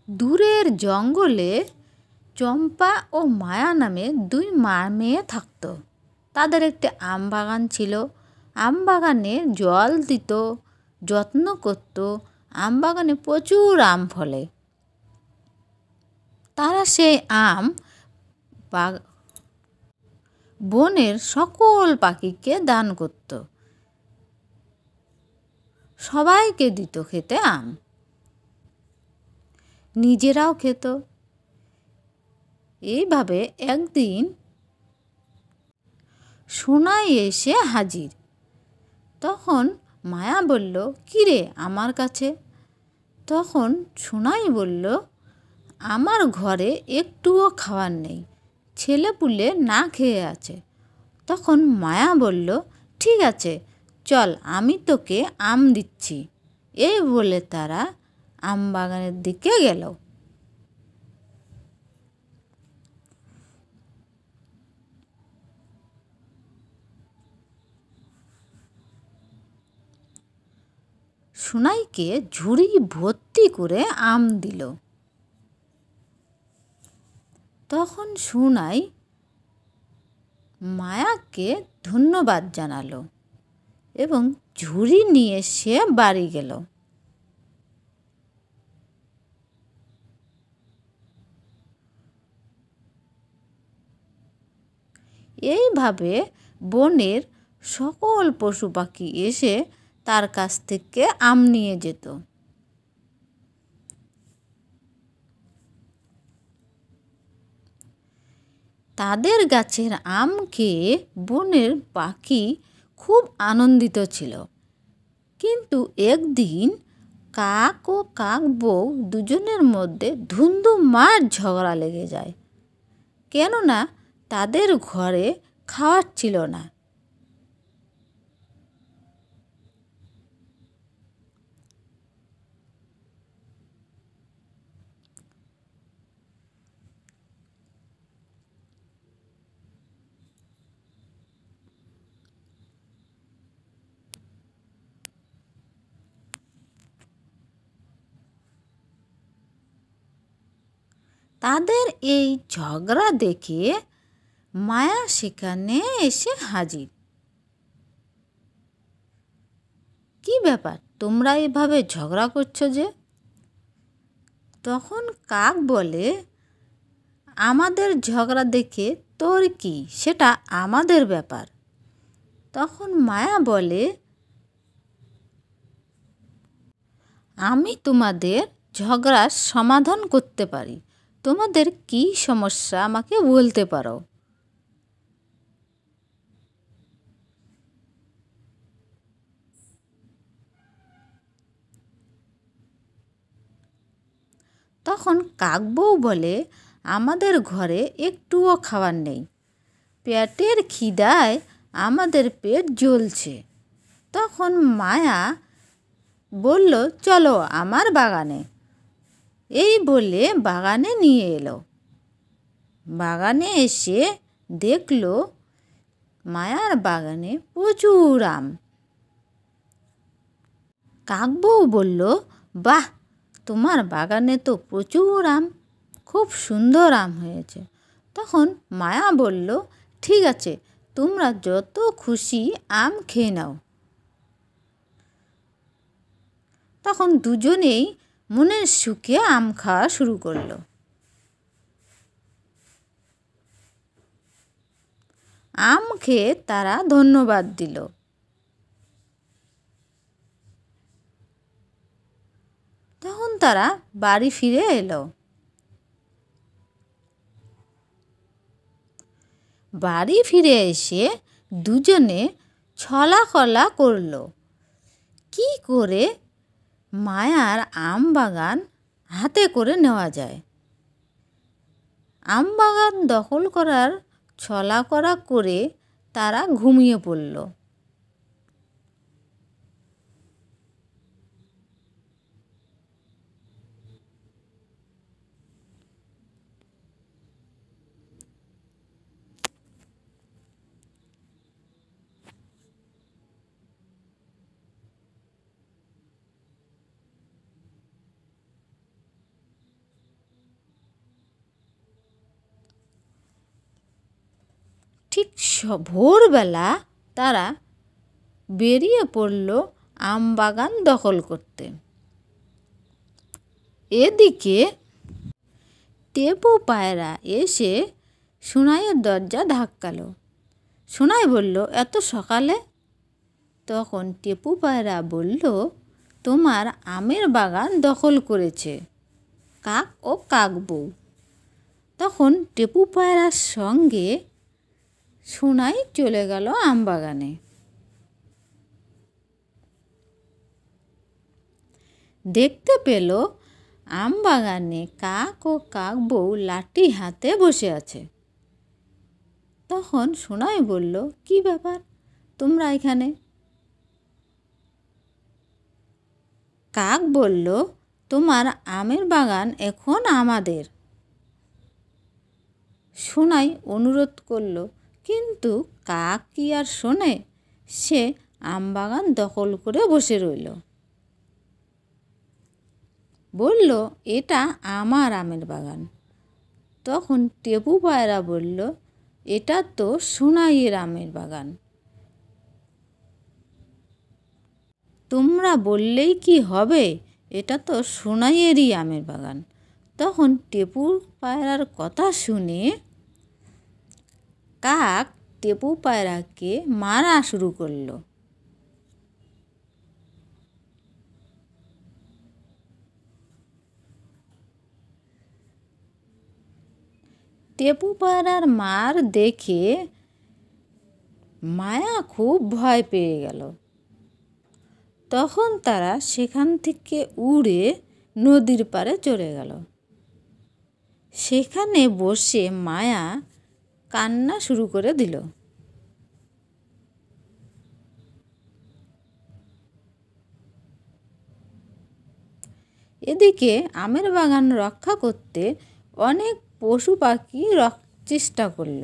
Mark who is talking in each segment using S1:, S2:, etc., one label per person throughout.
S1: দূরের জঙ্গলে চম্পা ও মায়া নামে দুই মেয়ে থাকত। তাদের একটি আম বাগান ছিল। আম বাগানে জল দিত, যত্ন করত। আম বাগানে প্রচুর আম ফলে। তারা সেই আম বনের সকল পাখিকে দান করত। সবাইকে দিত খেতে আম, নিজেরাও খেত। এইভাবে একদিন সোনাই এসে হাজির। তখন মায়া বলল, কিরে আমার কাছে? তখন সোনাই বলল, আমার ঘরে একটুও খাবার নেই, ছেলেপুলে না খেয়ে আছে। তখন মায়া বলল, ঠিক আছে, চল আমি তোকে আম দিচ্ছি। এই বলে তারা আম বাগানের দিকে গেল। সোনাইকে ঝুড়ি ভর্তি করে আম দিল। তখন সোনাই মায়াকে ধন্যবাদ জানালো এবং ঝুড়ি নিয়ে সে বাড়ি গেল। এইভাবে বনের সকল পশু পাখি এসে তার কাছ থেকে আম নিয়ে যেত। তাদের গাছের আম খেয়ে বনের পাখি খুব আনন্দিত ছিল। কিন্তু একদিন কাক ও কাক বউ দুজনের মধ্যে ধুন্ধুমার ঝগড়া লেগে যায়, কেননা তাদের ঘরে খাবার ছিল না। তাদের এই ঝগড়া দেখে মায়া সেখানে এসে হাজির। কি ব্যাপার, তোমরা এভাবে ঝগড়া করছো যে? তখন কাক বলে, আমাদের ঝগড়া দেখে তোর কি, সেটা আমাদের ব্যাপার। তখন মায়া বলে, আমি তোমাদের ঝগড়ার সমাধান করতে পারি। তোমাদের কি সমস্যা আমাকে বলতে পারো। তখন কাকবউ বলে, আমাদের ঘরে একটুও খাবার নেই, পেটের খিদায় আমাদের পেট জ্বলছে। তখন মায়া বলল, চলো আমার বাগানে। এই বলে বাগানে নিয়ে এলো। বাগানে এসে দেখলো মায়ার বাগানে প্রচুর আম। কাকবউ বলল, বাহ, তোমার বাগানে তো প্রচুর আম, খুব সুন্দর আম হয়েছে। তখন মায়া বলল, ঠিক আছে, তোমরা যত খুশি আম খেয়ে নাও। তখন দুজনেই মনের সুখে আম খাওয়া শুরু করলো। আম খেয়ে তারা ধন্যবাদ দিল। তখন তারা বাড়ি ফিরে এলো। বাড়ি ফিরে এসে দুজনে ছলাকলা করলো কি করে মায়ার আম বাগান হাতে করে নেওয়া যায়। আম বাগান দখল করার ছলাকলা করে তারা ঘুমিয়ে পড়ল। ঠিক ভোরবেলা তারা বেরিয়ে পড়ল আম বাগান দখল করতে। এদিকে টেপু পায়রা এসে সোনাইয়ের দরজা ধাক্কালো। সোনাই বলল, এত সকালে? তখন টেপু পায়রা বলল, তোমার আমের বাগান দখল করেছে কাক ও কাকবউ। তখন টেপু পায়রার সঙ্গে সোনাই চলে গেল আম বাগানে। দেখতে পেল আম বাগানে কাক ও কাকবউ লাঠি হাতে বসে আছে। তখন সোনাই বলল, কি ব্যাপার তোমরা এখানে? কাক বলল, তোমার আমের বাগান এখন আমাদের। সোনাই অনুরোধ করল, কিন্তু কাক কি আর শোনে? সে আম বাগান দখল করে বসে রইল। বলল, এটা আমার আমের বাগান। তখন টেপু পায়রা বলল, এটা তো সোনাইয়ের আমের বাগান, তোমরা বললেই কি হবে? এটা তো সোনাইয়েরই আমের বাগান। তখন টেপু পায়রার কথা শুনে কাক টেপু পায়রাকে মারা শুরু করলো। টেপু পায়রার মার দেখে মায়া খুব ভয় পেয়ে গেল। তখন তারা সেখান থেকে উড়ে নদীর পাড়ে চলে গেল। সেখানে বসে মায়া কান্না শুরু করে দিল। এদিকে আমের বাগান রক্ষা করতে অনেক পশু পাখি চেষ্টা করল।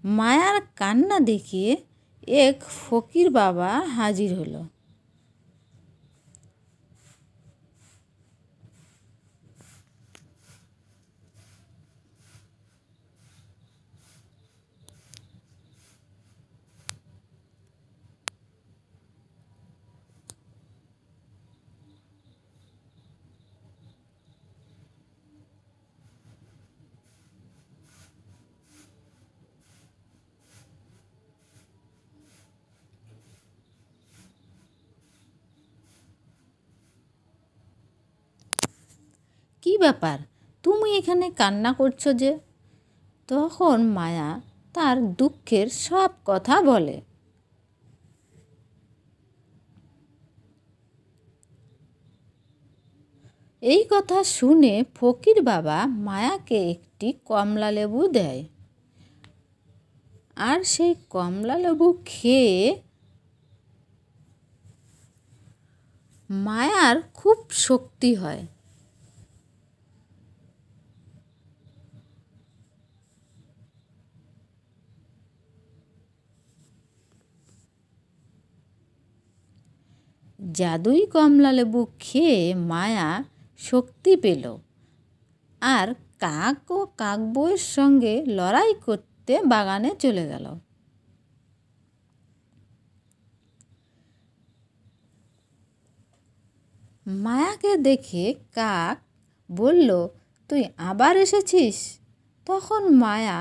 S1: মায়ার কান্না দেখে এক ফকির বাবা হাজির হলো। কি ব্যাপার, তুমি এখানে কান্না করছো যে? তখন মায়া তার দুঃখের সব কথা বলে। এই কথা শুনে ফকির বাবা মায়াকে একটি কমলা লেবু দেয়, আর সেই কমলা লেবু খেয়ে মায়ার খুব শক্তি হয়। জাদুই কমলা লেবু খেয়ে মায়া শক্তি পেল, আর কাক ও কাকবউয়ের সঙ্গে লড়াই করতে বাগানে চলে গেল। মায়াকে দেখে কাক বলল, তুই আবার এসেছিস? তখন মায়া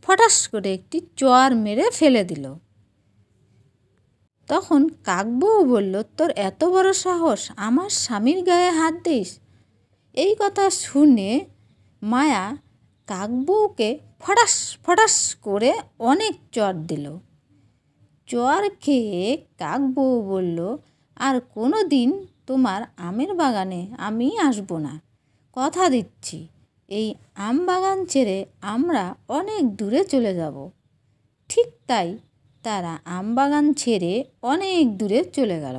S1: ফটাস করে একটি চর মেরে ফেলে দিল। তখন কাকবউ বলল, তোর এত বড় সাহস, আমার স্বামীর গায়ে হাত দিস? এই কথা শুনে মায়া কাকবউকে ফটাস ফটাস করে অনেক চর দিল। চর খেয়ে কাকবউ বলল, আর কোনো দিন তোমার আমের বাগানে আমি আসবো না, কথা দিচ্ছি। এই আম বাগান ছেড়ে আমরা অনেক দূরে চলে যাব। ঠিক তাই তারা আম বাগান ছেড়ে অনেক দূরে চলে গেল।